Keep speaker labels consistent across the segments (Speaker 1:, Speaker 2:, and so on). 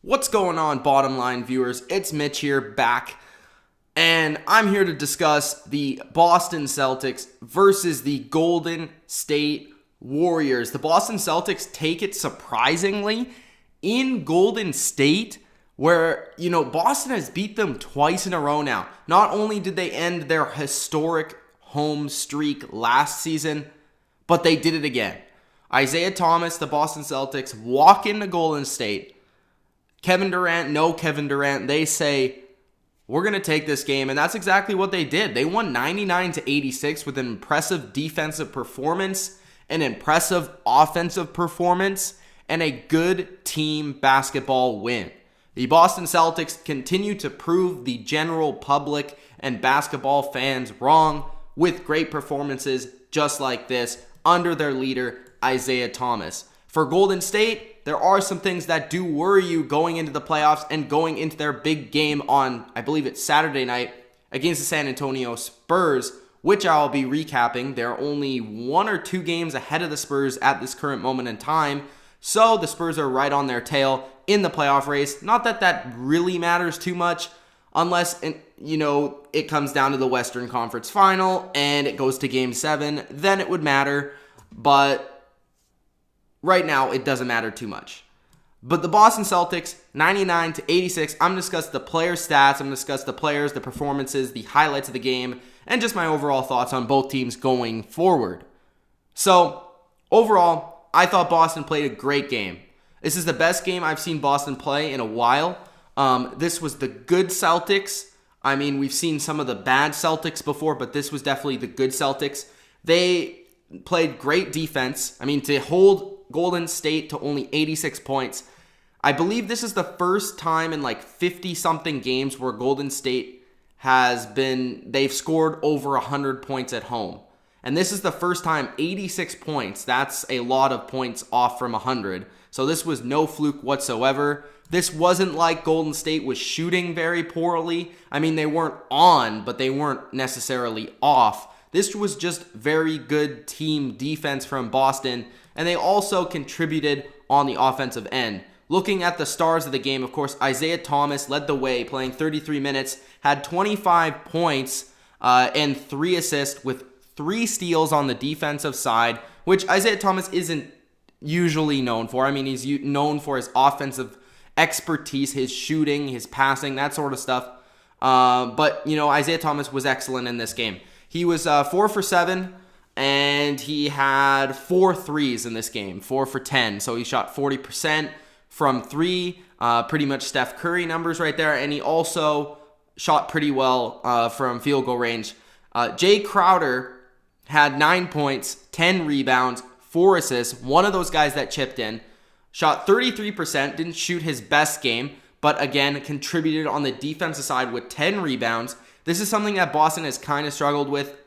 Speaker 1: What's going on, bottom line viewers? It's Mitch here back, and I'm here to discuss the Boston Celtics versus the Golden State Warriors. The Boston Celtics take it surprisingly in Golden State, where, Boston has beat them twice in a row now. Not only did they end their historic home streak last season, but they did it again. Isaiah Thomas, the Boston Celtics, walk into Golden State. Kevin Durant, they say, we're going to take this game, and that's exactly what they did. They won 99-86 with an impressive defensive performance, an impressive offensive performance, and a good team basketball win. The Boston Celtics continue to prove the general public and basketball fans wrong with great performances just like this under their leader, Isaiah Thomas. For Golden State, there are some things that do worry you going into the playoffs and going into their big game on, I believe it's Saturday night, against the San Antonio Spurs, which I'll be recapping. They're only 1 or 2 games ahead of the Spurs at this current moment in time, so the Spurs are right on their tail in the playoff race. Not that that really matters too much, unless, it comes down to the Western Conference Final and it goes to Game 7, then it would matter, but right now, it doesn't matter too much. But the Boston Celtics, 99-86, I'm going to discuss the player stats, I'm going to discuss the players, the performances, the highlights of the game, and just my overall thoughts on both teams going forward. So, overall, I thought Boston played a great game. This is the best game I've seen Boston play in a while. This was the good Celtics. I mean, we've seen some of the bad Celtics before, but this was definitely the good Celtics. They played great defense. I mean, to hold Golden State to only 86 points. I believe this is the first time in like 50-something games where Golden State they've scored over 100 points at home. And this is the first time 86 points. That's a lot of points off from 100. So this was no fluke whatsoever. This wasn't like Golden State was shooting very poorly. I mean, they weren't on, but they weren't necessarily off. This was just very good team defense from Boston, and they also contributed on the offensive end. Looking at the stars of the game, of course, Isaiah Thomas led the way, playing 33 minutes, had 25 points and 3 assists with 3 steals on the defensive side, which Isaiah Thomas isn't usually known for. I mean, he's known for his offensive expertise, his shooting, his passing, that sort of stuff. But Isaiah Thomas was excellent in this game. He was 4 for 7, and he had 4 threes in this game, 4 for 10. So he shot 40% from 3, pretty much Steph Curry numbers right there. And he also shot pretty well from field goal range. Jay Crowder had 9 points, 10 rebounds, 4 assists. One of those guys that chipped in. Shot 33%, didn't shoot his best game, but again, contributed on the defensive side with 10 rebounds. This is something that Boston has kind of struggled with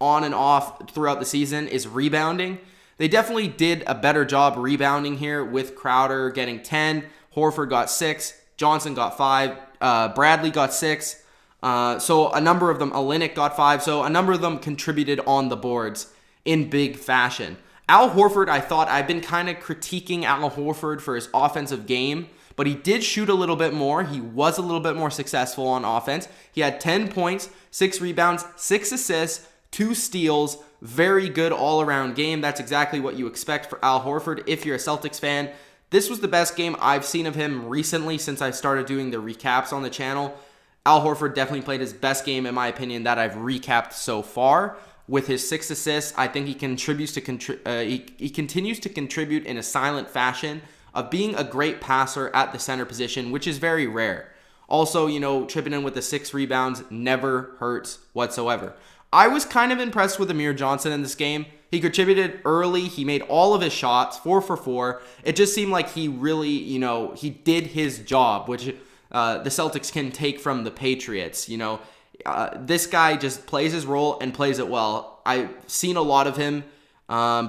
Speaker 1: on and off throughout the season, is rebounding. They definitely did a better job rebounding here with Crowder getting 10, Horford got 6, Johnson got 5, Bradley got 6. So a number of them, Olynyk got 5. So a number of them contributed on the boards in big fashion. Al Horford, I've been kind of critiquing Al Horford for his offensive game, but he did shoot a little bit more. He was a little bit more successful on offense. He had 10 points, 6 rebounds, 6 assists, 2 steals. Very good all-around game. That's exactly what you expect for Al Horford if you're a Celtics fan. This was the best game I've seen of him recently since I started doing the recaps on the channel. Al Horford definitely played his best game, in my opinion, that I've recapped so far. With his 6 assists, I think he continues to contribute in a silent fashion of being a great passer at the center position, which is very rare. Also, tripping in with the 6 rebounds never hurts whatsoever. I was kind of impressed with Amir Johnson in this game. He contributed early. He made all of his shots, 4 for 4. It just seemed like he really, he did his job, which the Celtics can take from the Patriots. This guy just plays his role and plays it well. I've seen a lot of him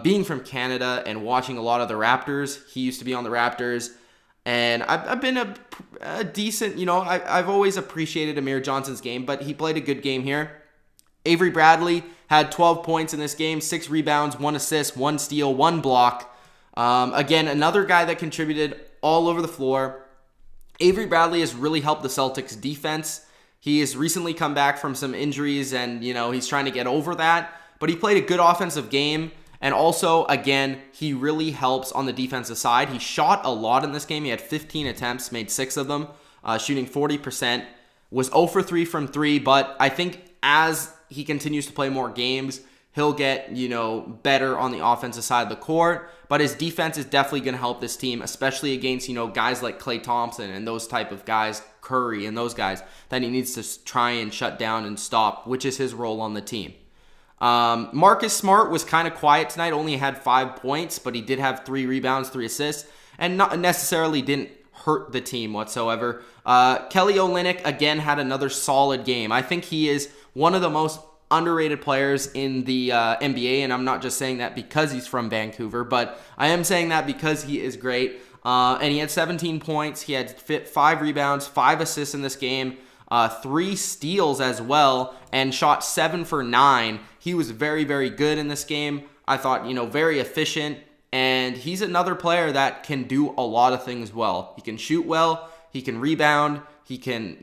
Speaker 1: being from Canada and watching a lot of the Raptors. He used to be on the Raptors. And I've been a decent, I've always appreciated Amir Johnson's game, but he played a good game here. Avery Bradley had 12 points in this game, 6 rebounds, 1 assist, 1 steal, 1 block. Again, another guy that contributed all over the floor. Avery Bradley has really helped the Celtics defense. He has recently come back from some injuries and, he's trying to get over that. But he played a good offensive game. And also, again, he really helps on the defensive side. He shot a lot in this game. He had 15 attempts, made 6 of them, shooting 40%. Was 0 for 3 from 3, but I think as he continues to play more games, he'll get, better on the offensive side of the court. But his defense is definitely going to help this team, especially against, guys like Klay Thompson and those type of guys, Curry and those guys, that he needs to try and shut down and stop, which is his role on the team. Marcus Smart was kind of quiet tonight, only had 5 points, but he did have 3 rebounds, 3 assists, and not necessarily didn't hurt the team whatsoever. Kelly Olynyk, again, had another solid game. I think he is one of the most underrated players in the NBA, and I'm not just saying that because he's from Vancouver, but I am saying that because he is great. And he had 17 points. He had 5 rebounds, 5 assists in this game, 3 steals as well, and shot 7 for 9. He was very, very good in this game. I thought, very efficient. And he's another player that can do a lot of things well. He can shoot well. He can rebound. He can,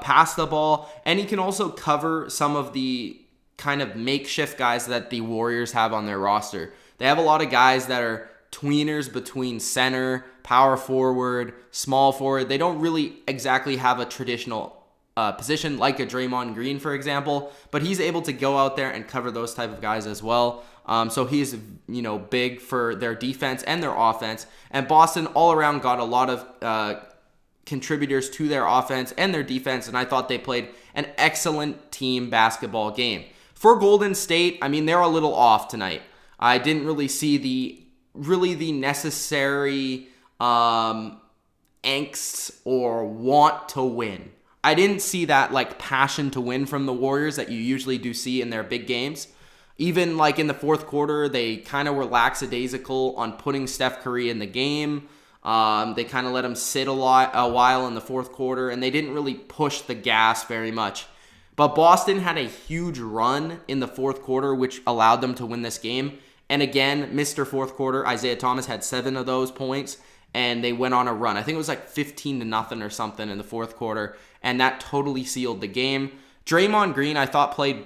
Speaker 1: pass the ball. And he can also cover some of the kind of makeshift guys that the Warriors have on their roster. They have a lot of guys that are tweeners between center, power forward, small forward. They don't really exactly have a traditional position like a Draymond Green, for example. But he's able to go out there and cover those type of guys as well. So he's, big for their defense and their offense. And Boston all around got a lot of contributors to their offense and their defense. And I thought they played an excellent team basketball game. For Golden State, they're a little off tonight. I didn't really see the necessary angst or want to win. I didn't see that passion to win from the Warriors that you usually do see in their big games. Even in the fourth quarter, they kind of were lackadaisical on putting Steph Curry in the game. They kind of let him sit a while in the fourth quarter, and they didn't really push the gas very much. But Boston had a huge run in the fourth quarter, which allowed them to win this game. And again, Mr. Fourth Quarter, Isaiah Thomas had 7 of those points, and they went on a run. I think it was 15-0 or something in the fourth quarter, and that totally sealed the game. Draymond Green, I thought, played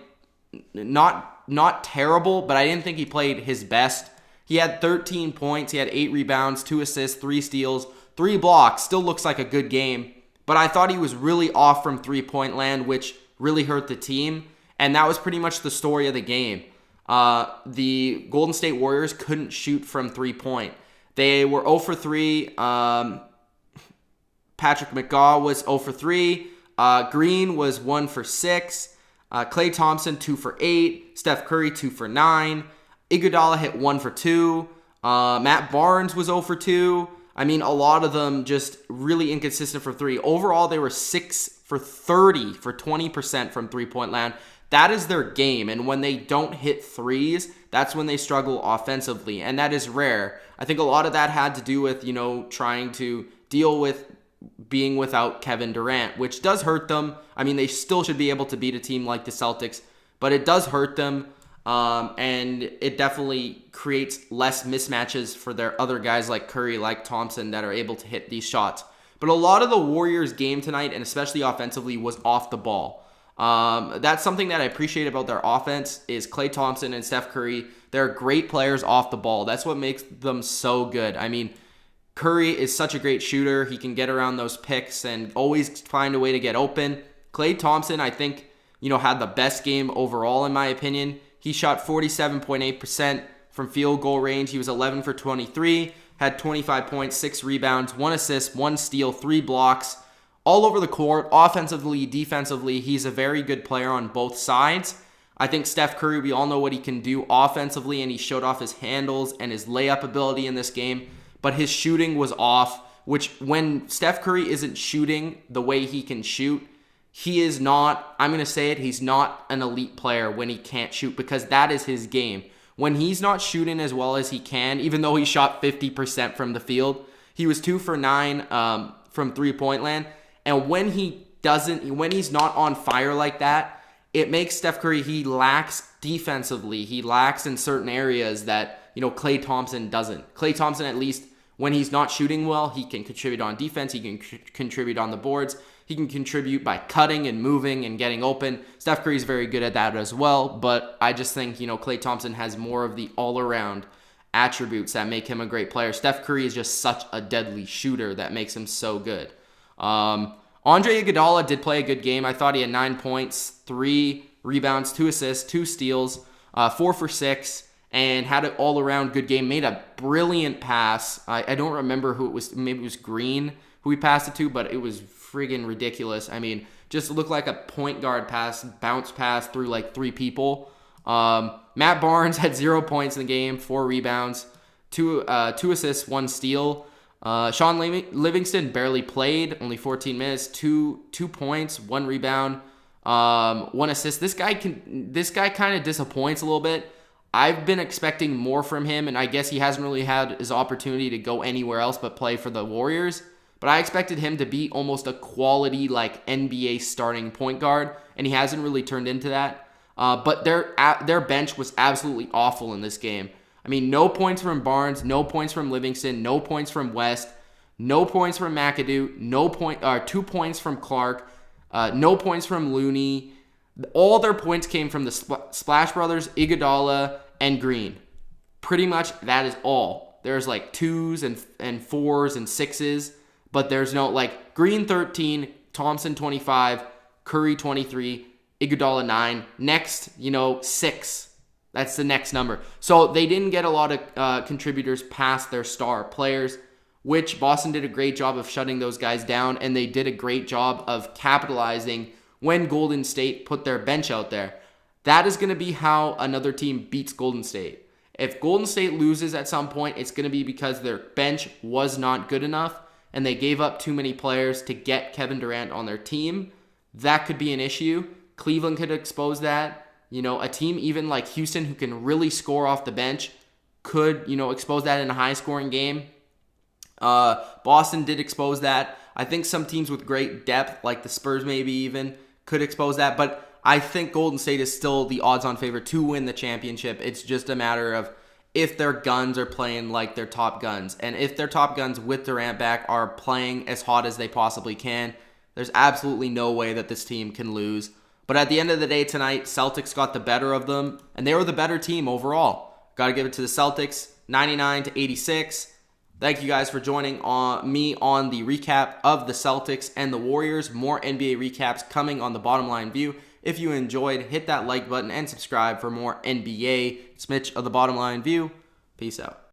Speaker 1: not terrible, but I didn't think he played his best. He had 13 points, he had 8 rebounds, 2 assists, 3 steals, 3 blocks. Still looks like a good game, but I thought he was really off from three-point land, which really hurt the team, and that was pretty much the story of the game. The Golden State Warriors couldn't shoot from three-point. They were 0 for 3. Patrick McGaw was 0 for 3. Green was 1 for 6. Klay Thompson 2 for 8. Steph Curry 2 for 9. Iguodala hit 1 for 2. Matt Barnes was 0 for 2. A lot of them just really inconsistent for 3. Overall, they were 6 for 30 for 20% from three-point land. That is their game, and when they don't hit threes, that's when they struggle offensively, and that is rare. I think a lot of that had to do with, trying to deal with being without Kevin Durant, which does hurt them. They still should be able to beat a team like the Celtics, but it does hurt them, and it definitely creates less mismatches for their other guys like Curry, like Thompson, that are able to hit these shots. But a lot of the Warriors' game tonight, and especially offensively, was off the ball. That's something that I appreciate about their offense is Klay Thompson and Steph Curry. They're great players off the ball. That's what makes them so good. Curry is such a great shooter. He can get around those picks and always find a way to get open. Klay Thompson, I think, had the best game overall in my opinion. He shot 47.8% from field goal range. He was 11 for 23, had 25 points, 6 rebounds, 1 assist, 1 steal, 3 blocks. All over the court, offensively, defensively, he's a very good player on both sides. I think Steph Curry, we all know what he can do offensively, and he showed off his handles and his layup ability in this game, but his shooting was off, which when Steph Curry isn't shooting the way he can shoot, he is not, I'm going to say it, he's not an elite player when he can't shoot, because that is his game. When he's not shooting as well as he can, even though he shot 50% from the field, he was 2 for 9 from three-point land. And when he's not on fire like that, it makes Steph Curry, he lacks defensively. He lacks in certain areas that, Klay Thompson doesn't. Klay Thompson, at least when he's not shooting well, he can contribute on defense. He can contribute on the boards. He can contribute by cutting and moving and getting open. Steph Curry is very good at that as well, but I just think, Klay Thompson has more of the all-around attributes that make him a great player. Steph Curry is just such a deadly shooter that makes him so good. Andre Iguodala did play a good game. I thought he had 9 points, 3 rebounds, 2 assists, 2 steals, 4 for 6, and had an all-around good game. Made a brilliant pass. I don't remember who it was. Maybe it was Green who he passed it to, but it was friggin' ridiculous. I mean, just looked like a point guard pass, bounce pass through like 3 people. Matt Barnes had 0 points in the game, 4 rebounds, 2 assists, 1 steal. Sean Livingston barely played, only 14 minutes, 2 points, 1 rebound, 1 assist. This guy kind of disappoints a little bit. I've been expecting more from him, and I guess he hasn't really had his opportunity to go anywhere else but play for the Warriors. But I expected him to be almost a quality like NBA starting point guard, and he hasn't really turned into that. But their bench was absolutely awful in this game. I mean, no points from Barnes, no points from Livingston, no points from West, no points from McAdoo, 2 points from Clark, no points from Looney. All their points came from the Splash Brothers, Iguodala, and Green. Pretty much that is all. There's like 2s and 4s and 6s, but there's no like Green 13, Thompson 25, Curry 23, Iguodala 9. Next, 6. That's the next number. So they didn't get a lot of contributors past their star players, which Boston did a great job of shutting those guys down, and they did a great job of capitalizing when Golden State put their bench out there. That is going to be how another team beats Golden State. If Golden State loses at some point, it's going to be because their bench was not good enough, and they gave up too many players to get Kevin Durant on their team. That could be an issue. Cleveland could expose that. A team even like Houston who can really score off the bench could, expose that in a high-scoring game. Boston did expose that. I think some teams with great depth, like the Spurs maybe even, could expose that. But I think Golden State is still the odds-on favorite to win the championship. It's just a matter of if their guns are playing like their top guns. And if their top guns with Durant back are playing as hot as they possibly can, there's absolutely no way that this team can lose. But at the end of the day tonight, Celtics got the better of them, and they were the better team overall. Got to give it to the Celtics, 99-86. Thank you guys for joining me on the recap of the Celtics and the Warriors. More NBA recaps coming on the Bottom Line View. If you enjoyed, hit that like button and subscribe for more NBA. It's Mitch of the Bottom Line View. Peace out.